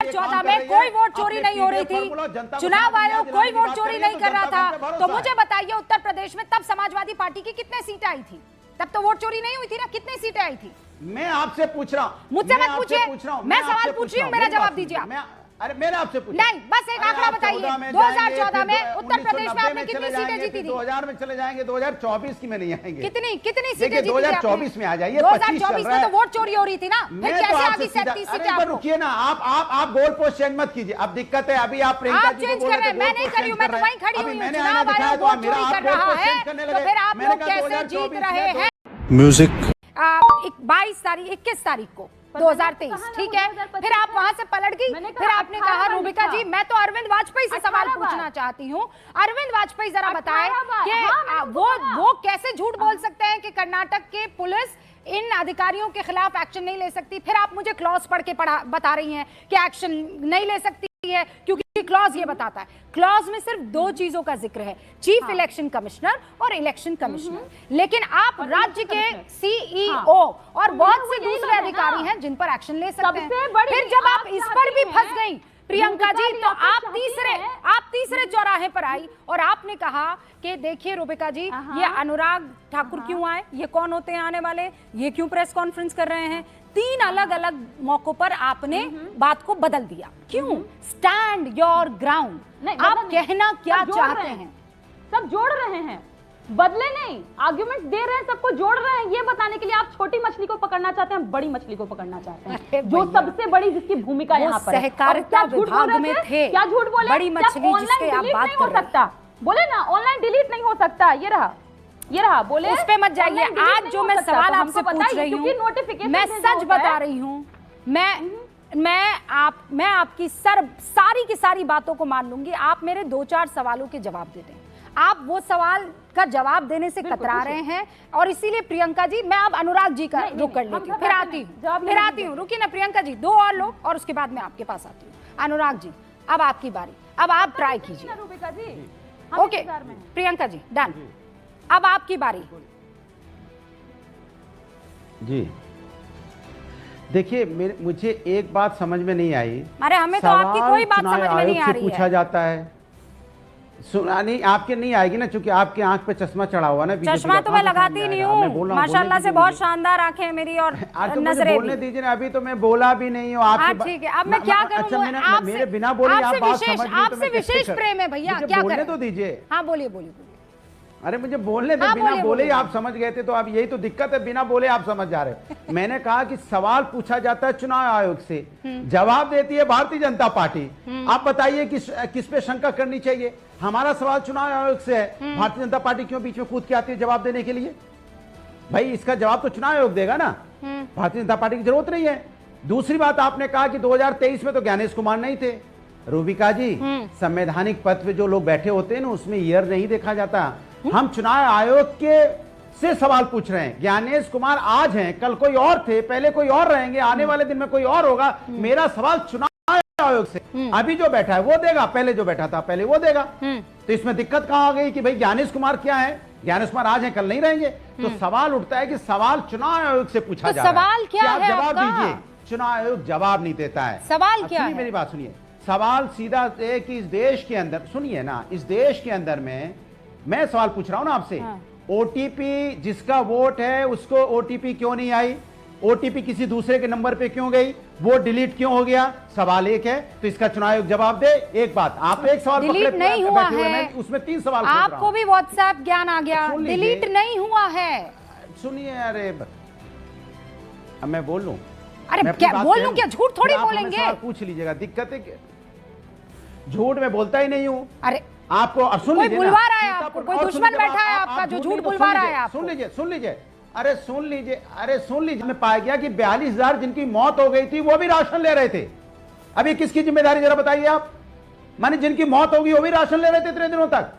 2014 में कोई वोट चोरी नहीं हो रही थी, चुनाव आयोग कोई वोट चोरी नहीं कर रहा था। तो मुझे बताइए उत्तर प्रदेश में तब समाजवादी पार्टी की कितने सीटें आई थी? तब तो वोट चोरी नहीं हुई थी ना, कितनी सीटें आई थी? मैं आपसे पूछ रहा हूं, मुझसे मत पूछिए, मैं सवाल पूछ रही हूँ, मेरा जवाब दीजिए आप। अरे मैंने आपसे पूछा नहीं, बस एक आंकड़ा बताइए, 2014 में उत्तर प्रदेश में आपने कितनी सीटें जीती थी? 2000 में चले जाएंगे, 2024 की में नहीं आएंगे। कितनी सीटें जीती? 2024 में आ जाइए। 2024 में तो वोट चोरी हो रही थी ना, फिर कैसे आ गई 37 सीटें आपको? रुकिए ना, आप गोल पोस्ट चेंज मत कीजिए। अब दिक्कत है, अभी आप प्रियंका जी चेंज कर रहे हैं, मैं नहीं कर रही हूँ, मैं तो वहीं खड़ी हुई हूँ। चुनाव आयोग वोट चोरी कर रहा है, तो फिर आप लोग कैसे जीत रहे हैं? म्यूजिक 21 तारीख को 2023, ठीक है। फिर आप वहां से पलट गई, फिर आपने कहा रूबिका जी मैं तो अरविंद वाजपेयी से सवाल पूछना चाहती हूँ। अरविंद वाजपेयी जरा बताएं कि वो कैसे झूठ बोल सकते हैं कि कर्नाटक के पुलिस इन अधिकारियों के खिलाफ एक्शन नहीं ले सकती। फिर आप मुझे क्लॉज पढ़ के बता रही हैं कि एक्शन नहीं ले सकती है क्योंकि क्लॉज ये बताता है, क्लॉज में सिर्फ 2 चीजों का जिक्र है, चीफ इलेक्शन कमिश्नर और इलेक्शन कमिश्नर। लेकिन आप राज्य के सीईओ और बहुत से दूसरे अधिकारी हैं जिन पर एक्शन ले सकते हैं। फिर जब आप इस पर भी फंस गई प्रियंका जी, तो आप तीसरे चौराहे पर आई और आपने कहा कि देखिए रूबिका जी ये अनुराग ठाकुर क्यों आए, ये कौन होते हैं आने वाले, ये क्यों प्रेस कॉन्फ्रेंस कर रहे हैं। 3 अलग अलग मौकों पर आपने बात को बदल दिया। क्यों? Stand your ground. आप कहना क्या चाहते हैं? सब जोड़ रहे हैं, बदले नहीं, आर्गुमेंट दे रहे हैं, सबको जोड़ रहे हैं। ये बताने के लिए आप छोटी मछली को पकड़ना चाहते हैं, बड़ी मछली को पकड़ना चाहते हैं, जो सबसे बड़ी जिसकी भूमिका यहाँ पर सहकारिता विभाग में थे। क्या झूठ बोले? बड़ी मछली जिसके आप बात कर रहे हैं। बोले ना ऑनलाइन डिलीट नहीं हो सकता। ये रहा बोले, उस पे मत जाइए। आज जो मैं सवाल आपसे पूछ रही हूँ, मैं सच बता रही हूँ, मैं आपकी सारी की सारी बातों को मान लूंगी। आप मेरे 2-4 सवालों के जवाब दे दें। आप वो सवाल का जवाब देने से कतरा रहे हैं और इसीलिए प्रियंका जी मैं अब अनुराग जी का रुक कर लेती हूँ, फिर आती हूँ। रुकिए ना प्रियंका जी, 2 और लोग और उसके बाद मैं आपके पास आती हूँ। अनुराग जी अब आपकी बारी, अब आप ट्राई कीजिए। ओके प्रियंका जी डन, अब आपकी बारी। जी देखिए, मुझे एक बात समझ में नहीं आई। अरे हमें तो आपकी कोई बात समझ में नहीं आ रही है। पूछा जाता है, सुना नहीं, आपके नहीं आएगी ना, क्योंकि आपके आंख पे चश्मा चढ़ा हुआ ना। चश्मा तो मैं लगाती नहीं हूँ, माशाल्लाह से बहुत शानदार आंखें हैं मेरी और नजरें भी। बोलने दीजिए ना, अभी तो मैं बोला भी नहीं हूँ। आप ठीक है, अब मैं क्या करूँ? मेरे बिना बोले आप बात समझ लीजिए। आपसे विशेष प्रेम है भैया, क्या बोलने तो दीजिए। हाँ बोलिए। अरे मुझे बोलने दे, बिना बोले ही आप समझ गए थे, तो अब यही तो दिक्कत है, बिना बोले आप समझ जा रहे। मैंने कहा कि सवाल पूछा जाता है चुनाव आयोग से, जवाब देती है भारतीय जनता पार्टी। आप बताइए किस पे शंका करनी चाहिए? हमारा सवाल चुनाव आयोग से है, भारतीय जनता पार्टी क्यों बीच में कूद के आती है जवाब देने के लिए? भाई इसका जवाब तो चुनाव आयोग देगा ना, भारतीय जनता पार्टी की जरूरत नहीं है। दूसरी बात, आपने कहा कि 2023 में तो ज्ञानेश कुमार नहीं थे। रूबिका जी, संवैधानिक पद पे जो लोग बैठे होते हैं ना, उसमें ईयर नहीं देखा जाता। हम चुनाव आयोग के से सवाल पूछ रहे हैं। ज्ञानेश कुमार आज हैं, कल कोई और थे, पहले कोई और रहेंगे, आने वाले दिन में कोई और होगा। मेरा सवाल चुनाव आयोग से, अभी जो बैठा है वो देगा, पहले जो बैठा था पहले वो देगा। तो इसमें दिक्कत कहां आ गई कि भाई ज्ञानेश कुमार क्या है? ज्ञानेश कुमार आज है, कल नहीं रहेंगे। तो सवाल उठता है कि सवाल चुनाव आयोग से पूछा जा रहा है, सवाल क्या है? जवाब दीजिए। चुनाव आयोग जवाब नहीं देता है। सवाल क्या है? मेरी बात सुनिए। सवाल सीधा है कि इस देश के अंदर, सुनिए ना, इस देश के अंदर में मैं सवाल पूछ रहा हूं ना आपसे, ओटीपी जिसका वोट है उसको ओटीपी क्यों नहीं आई? ओटीपी किसी दूसरे के नंबर पे क्यों गई? वो डिलीट क्यों हो गया? सवाल एक है, तो इसका चुनाव आयोग जवाब दे। एक बात, आप एक सवाल डिलीट नहीं हुआ है, उसमें 3 सवाल। आपको भी व्हाट्सएप ज्ञान आ गया, डिलीट नहीं हुआ है। सुनिए, अरे अब मैं बोल लूं? अरे क्या बोल लूं? क्या झूठ थोड़ी बोलेंगे? पूछ लीजिएगा, दिक्कत है झूठ में बोलता ही नहीं हूं। अरे आपको सुन लीजिए, बुलवा रहा है आपको, कोई दुश्मन बैठा है आपका जो झूठ बुलवा रहा है आपको। सुन लीजिए, अरे सुन लीजिए। मैं पाया गया कि 42,000 जिनकी मौत हो गई थी वो भी राशन ले रहे थे। अभी किसकी जिम्मेदारी जरा बताइए आप? माने जिनकी मौत होगी वो भी राशन ले रहे थे इतने दिनों तक।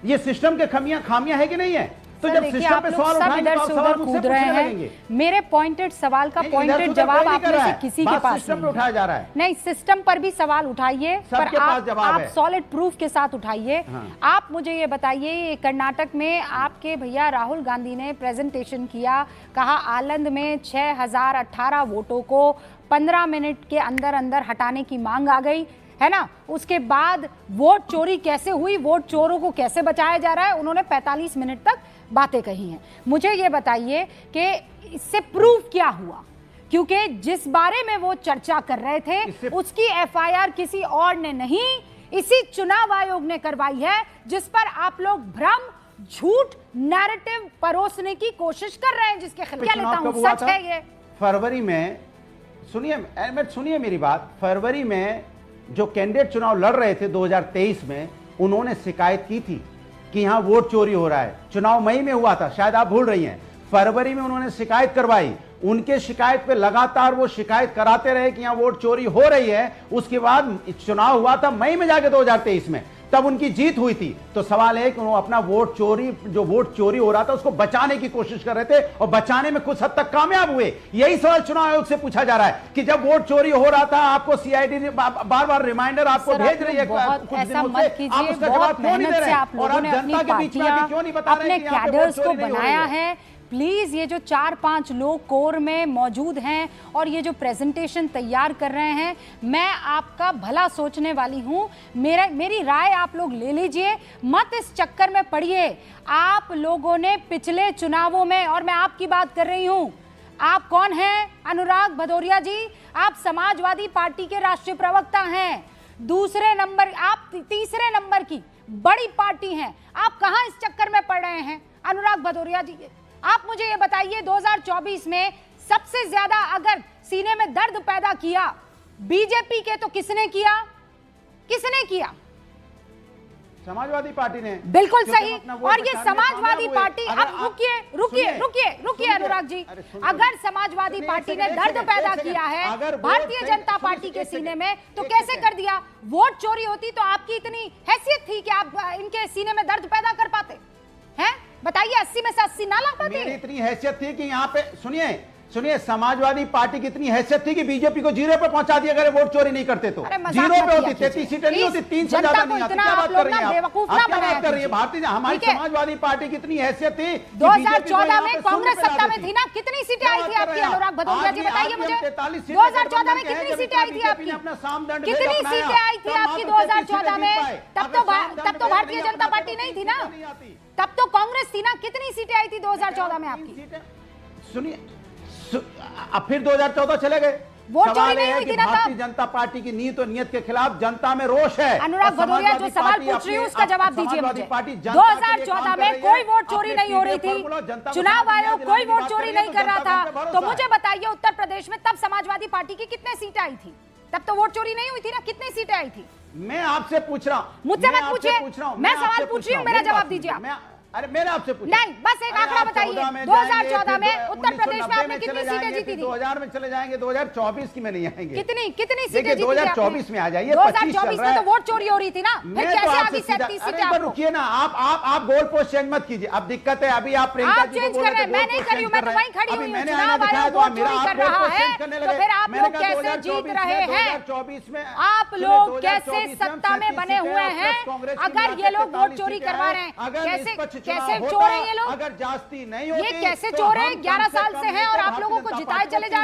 ये सिस्टम के खामियां है कि नहीं है? तो सर, जब देखिए, सिस्टम आप पे लोग सवाल सब उठाएंगे इधर तो से आप सवाल उधर मुझसे कूद रहे पूछने हैं। लगेंगे। मेरे पॉइंटेड सवाल का नहीं, इधर से पॉइंटेड उधर जवाब कोई नहीं आप कर में रहा से है। किसी के बात पास सिस्टम पे नहीं उठाया है। जा रहा है। नहीं, सिस्टम पर भी सवाल उठाइए, पर सबके पास जवाब आप है। सॉलिड प्रूफ के साथ उठाइए। हाँ। आप मुझे ये बताइए, ये कर्नाटक में आपके भैया राहुल गांधी ने प्रेजेंटेशन किया, कहा आलंद में 6018 वोटों को 15 मिनट के अंदर अंदर हटाने की मांग आ गई है ना। उसके बाद वोट चोरी कैसे हुई, वोट चोरों को कैसे बचाया जा रहा है, उन्होंने 45 मिनट तक बातें कही हैं। मुझे ये बताइए कि इससे प्रूफ क्या हुआ, क्योंकि जिस बारे में वो चर्चा कर रहे थे उसकी एफआईआर किसी और ने नहीं, इसी चुनाव आयोग ने करवाई है, जिस पर आप लोग भ्रम, झूठ, नैरेटिव परोसने की कोशिश कर रहे हैं, जिसके खिलाफ क्या लेता हूं, सच है ये। फरवरी में सुनिए मेरी बात, फरवरी में जो कैंडिडेट चुनाव लड़ रहे थे 2023 में, उन्होंने शिकायत की थी कि यहां वोट चोरी हो रहा है। चुनाव मई में हुआ था, शायद आप भूल रही हैं। फरवरी में उन्होंने शिकायत करवाई, उनके शिकायत पे लगातार वो शिकायत कराते रहे कि यहां वोट चोरी हो रही है। उसके बाद चुनाव हुआ था मई में जाके 2023 में, तब उनकी जीत हुई थी। तो सवाल है कि उन्होंने अपना वोट चोरी हो रहा था उसको बचाने की कोशिश कर रहे थे, और बचाने में कुछ हद तक कामयाब हुए। यही सवाल चुनाव आयोग से पूछा जा रहा है कि जब वोट चोरी हो रहा था, आपको सीआईडी ने बार बार रिमाइंडर आपको भेज रही है, ऐसा मत कीजिए, बहुत मेहनत से आप लोगों ने अपनी पार्टियां, अपने कैडर्स को बनाया है। प्लीज, ये जो 4-5 लोग कोर में मौजूद हैं और ये जो प्रेजेंटेशन तैयार कर रहे हैं, मैं आपका भला सोचने वाली हूं, मेरी राय आप लोग ले लीजिए, मत इस चक्कर में पड़िए। आप लोगों ने पिछले चुनावों में, और मैं आपकी बात कर रही हूं, आप कौन हैं अनुराग भदौरिया जी, आप समाजवादी पार्टी के राष्ट्रीय प्रवक्ता हैं, दूसरे नंबर, आप तीसरे नंबर की बड़ी पार्टी हैं, आप कहां इस चक्कर में पड़ रहे हैं अनुराग भदौरिया जी? आप मुझे ये बताइए, 2024 में सबसे ज्यादा अगर सीने में दर्द पैदा किया बीजेपी के, तो किसने किया? किसने किया? समाजवादी पार्टी ने। बिल्कुल सही। और ये समाजवादी पार्टी, अब रुकिए अनुराग जी, अगर समाजवादी पार्टी ने दर्द पैदा किया है भारतीय जनता पार्टी के सीने में, तो कैसे कर दिया? वोट चोरी होती तो आपकी इतनी हैसियत थी कि आप इनके सीने में दर्द पैदा कर पाते हैं? बताइए, 80 में से 80 ना ला पाते? मेरी इतनी हैसियत थी कि यहाँ पे सुनिए समाजवादी पार्टी की इतनी हैसियत थी कि बीजेपी को जीरो पे पहुंचा दिया, अगर वोट चोरी नहीं करते तो। जीरो पे होती, 33 सीटें नहीं होती, 3 से ज्यादा नहीं आती। क्या बात कर रही हैं आप? क्या बात कर रही है? भारतीय हमारी समाजवादी पार्टी की इतनी हैसियत थी। 2014 में कांग्रेस सत्ता में थी ना, कितनी सीटें आई थी आपकी अनुराग भदौरिया जी? बताइए मुझे, 2014 में कितनी सीटें आई थी आपकी? कितनी सीटें आई थी आपकी 2014 में? तब तो भारतीय जनता पार्टी नहीं थी ना, तब तो कांग्रेस थी ना। कितनी सीटें आई थी 2014 में आपकी? सुनिए, अब फिर 2014 चले गए। वोट चोरी नहीं हुई थी ना? भारतीय जनता पार्टी की नीयत और नियत के खिलाफ जनता में रोष है। अनुराग भदौरिया जो सवाल पूछ रही हूँ उसका जवाब दीजिए मुझे। 2014 में कोई वोट चोरी नहीं हो रही थी, चुनाव आयोग कोई वोट चोरी नहीं कर रहा था। तो मुझे बताइए, उत्तर प्रदेश में तब समाजवादी पार्टी की कितने सीटें आई थी? तब तो वोट चोरी नहीं हुई थी ना, कितनी सीटें आई थी? मैं आपसे पूछ रहा हूँ, मुझसे मत पूछिए, मैं सवाल पूछ रही हूँ, मेरा जवाब दीजिए आप। अरे मैंने आपसे पूछा नहीं, बस एक आंकड़ा बताइए, 2014 में उत्तर प्रदेश में आपने कितनी सीटें जीती थी? 2000 में चले जाएंगे, 2024 की में नहीं आएंगे। कितनी सीटें जीती थी? 2024 में आ जाइए। 2024 में तो वोट चोरी हो रही थी ना, फिर कैसे आ गई 37 सीटें आपको? रुकिए ना, आप गोल पोस्ट चेंज मत कीजिए। अब दिक्कत है, अभी आप प्रियंका जी को बोल रहे हैं, मैं नहीं कर रही हूं, मैं तो वहीं खड़ी हुई हूं। चुनाव आयोग वोट चोरी कर रहा है, तो फिर आप लोग कैसे जीत रहे हैं? 2024 में आप लोग कैसे सत्ता में बने हुए हैं अगर ये लोग वोट चोरी करवा रहे हैं? कैसे चोर हैं ये लोग? अगर जास्ती नहीं होती, ये कैसे चोर हैं? 11 साल से हैं और आप लोगों को जिताए चले जा रहे हैं।